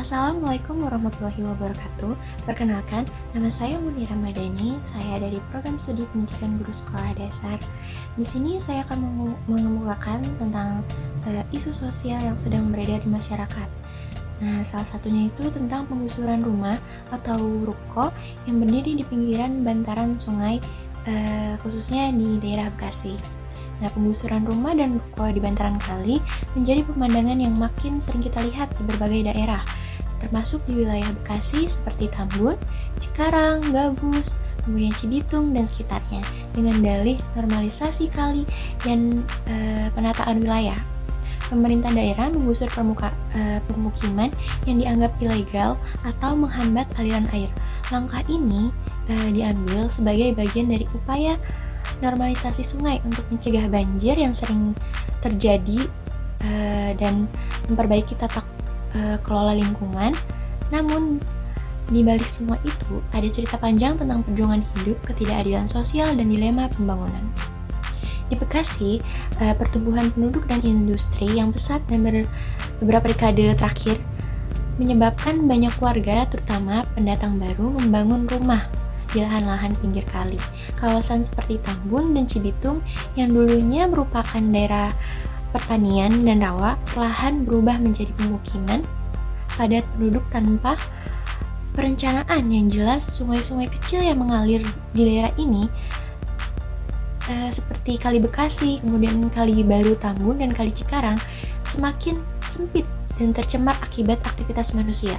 Assalamualaikum warahmatullahi wabarakatuh. Perkenalkan, nama saya Munira Madani. Saya dari Program Studi Pendidikan Guru Sekolah Dasar. Di sini saya akan mengemukakan tentang isu sosial yang sedang beredar di masyarakat. Nah, salah satunya itu tentang penggusuran rumah atau ruko yang berdiri di pinggiran bantaran sungai, khususnya di daerah Bekasi. Nah, penggusuran rumah dan ruko di bantaran kali menjadi pemandangan yang makin sering kita lihat di berbagai daerah, termasuk di wilayah Bekasi seperti Tambun, Cikarang, Gabus, kemudian Cibitung dan sekitarnya, dengan dalih normalisasi kali dan penataan wilayah. Pemerintah daerah menggusur pemukiman yang dianggap ilegal atau menghambat aliran air. Langkah ini diambil sebagai bagian dari upaya normalisasi sungai untuk mencegah banjir yang sering terjadi dan memperbaiki tata kelola lingkungan. Namun di balik semua itu ada cerita panjang tentang perjuangan hidup, ketidakadilan sosial, dan dilema pembangunan. Di Bekasi, pertumbuhan penduduk dan industri yang pesat dan beberapa dekade terakhir menyebabkan banyak warga, terutama pendatang baru, membangun rumah di lahan-lahan pinggir kali. Kawasan seperti Tambun dan Cibitung yang dulunya merupakan daerah pertanian dan rawa, perlahan berubah menjadi pemukiman padat penduduk tanpa perencanaan yang jelas. Sungai-sungai kecil yang mengalir di daerah ini seperti Kali Bekasi, kemudian Kali Baru Tambun, dan Kali Cikarang semakin sempit dan tercemar akibat aktivitas manusia.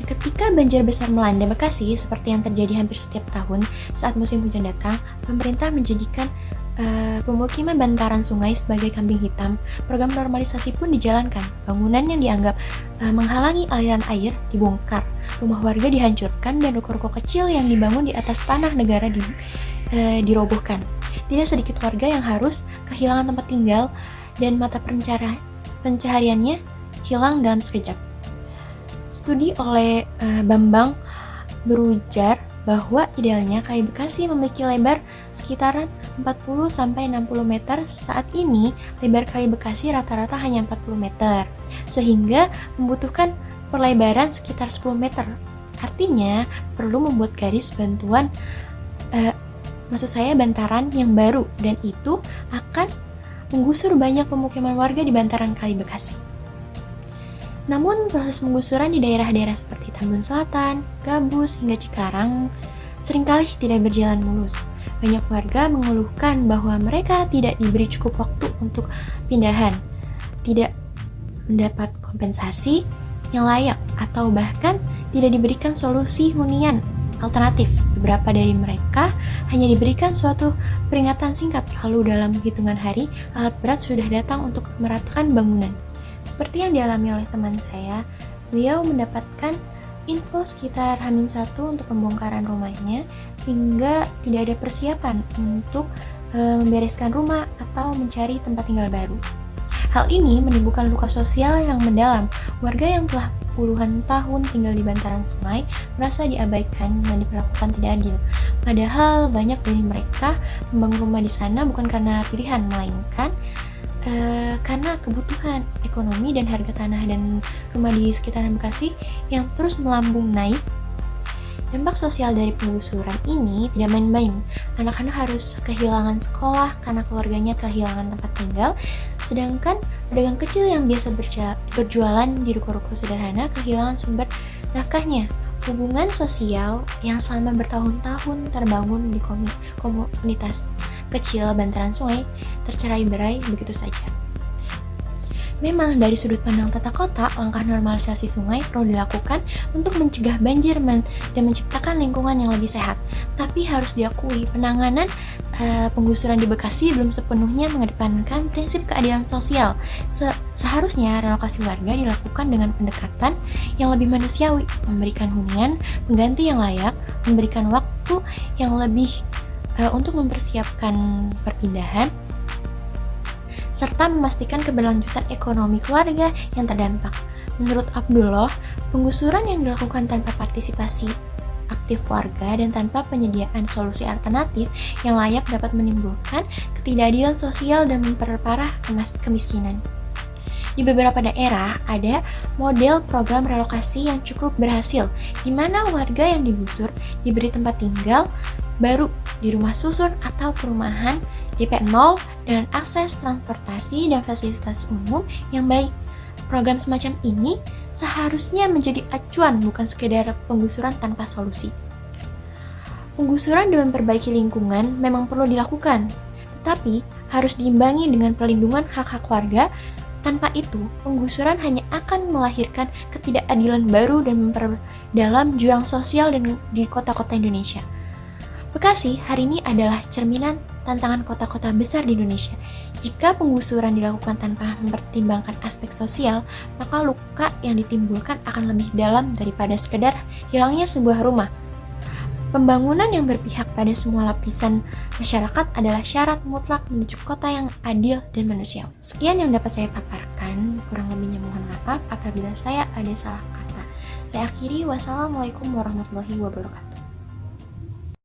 Ketika banjir besar melanda Bekasi, seperti yang terjadi hampir setiap tahun saat musim hujan datang, pemerintah menjadikan pemukiman bantaran sungai sebagai kambing hitam. Program normalisasi pun dijalankan. Bangunan yang dianggap menghalangi aliran air dibongkar, rumah warga dihancurkan, dan ruko-ruko kecil yang dibangun di atas tanah negara dirobohkan. Tidak sedikit warga yang harus kehilangan tempat tinggal dan mata pencahariannya hilang dalam sekejap. Studi oleh Bambang berujar bahwa idealnya Kali Bekasi memiliki lebar sekitaran 40-60 meter. Saat ini, lebar Kali Bekasi rata-rata hanya 40 meter, sehingga membutuhkan perlebaran sekitar 10 meter. Artinya, perlu membuat garis bantaran yang baru, dan itu akan menggusur banyak pemukiman warga di bantaran Kali Bekasi. Namun, proses penggusuran di daerah-daerah seperti Tambun Selatan, Gabus, hingga Cikarang seringkali tidak berjalan mulus. Banyak warga mengeluhkan bahwa mereka tidak diberi cukup waktu untuk pindahan, tidak mendapat kompensasi yang layak, atau bahkan tidak diberikan solusi hunian alternatif. Beberapa dari mereka hanya diberikan suatu peringatan singkat, lalu dalam hitungan hari, alat berat sudah datang untuk meratakan bangunan. Seperti yang dialami oleh teman saya, beliau mendapatkan info sekitar H-1 untuk pembongkaran rumahnya, sehingga tidak ada persiapan untuk membereskan rumah atau mencari tempat tinggal baru. Hal ini menimbulkan luka sosial yang mendalam. Warga yang telah puluhan tahun tinggal di bantaran sungai merasa diabaikan dan diperlakukan tidak adil. Padahal banyak dari mereka membangun rumah di sana bukan karena pilihan, melainkan karena kebutuhan ekonomi dan harga tanah dan rumah di sekitaran Bekasi yang terus melambung naik. Dampak sosial dari penggusuran ini tidak main-main. Anak-anak harus kehilangan sekolah karena keluarganya kehilangan tempat tinggal, sedangkan pedagang kecil yang biasa berjualan di ruko-ruko sederhana kehilangan sumber nafkahnya. Hubungan sosial yang selama bertahun-tahun terbangun di komunitas kecil bantaran sungai tercerai-berai begitu saja. Memang dari sudut pandang tata kota, langkah normalisasi sungai perlu dilakukan untuk mencegah banjir dan menciptakan lingkungan yang lebih sehat. Tapi harus diakui, penanganan penggusuran di Bekasi belum sepenuhnya mengedepankan prinsip keadilan sosial. Seharusnya relokasi warga dilakukan dengan pendekatan yang lebih manusiawi, memberikan hunian pengganti yang layak, memberikan waktu yang lebih untuk mempersiapkan perpindahan, serta memastikan keberlanjutan ekonomi keluarga yang terdampak. Menurut Abdullah, penggusuran yang dilakukan tanpa partisipasi aktif warga dan tanpa penyediaan solusi alternatif yang layak dapat menimbulkan ketidakadilan sosial dan memperparah kemiskinan. Di beberapa daerah ada model program relokasi yang cukup berhasil, di mana warga yang digusur diberi tempat tinggal baru di rumah susun atau perumahan DP 0 dengan akses transportasi dan fasilitas umum yang baik. Program semacam ini seharusnya menjadi acuan, bukan sekedar penggusuran tanpa solusi. Penggusuran demi memperbaiki lingkungan memang perlu dilakukan, tetapi harus diimbangi dengan perlindungan hak-hak warga. Tanpa itu, penggusuran hanya akan melahirkan ketidakadilan baru dan memperdalam jurang sosial di kota-kota Indonesia. Bekasi hari ini adalah cerminan tantangan kota-kota besar di Indonesia. Jika penggusuran dilakukan tanpa mempertimbangkan aspek sosial, maka luka yang ditimbulkan akan lebih dalam daripada sekedar hilangnya sebuah rumah. Pembangunan yang berpihak pada semua lapisan masyarakat adalah syarat mutlak menuju kota yang adil dan manusiawi. Sekian yang dapat saya paparkan, kurang lebihnya mohon maaf apabila saya ada salah kata. Saya akhiri, wassalamualaikum warahmatullahi wabarakatuh.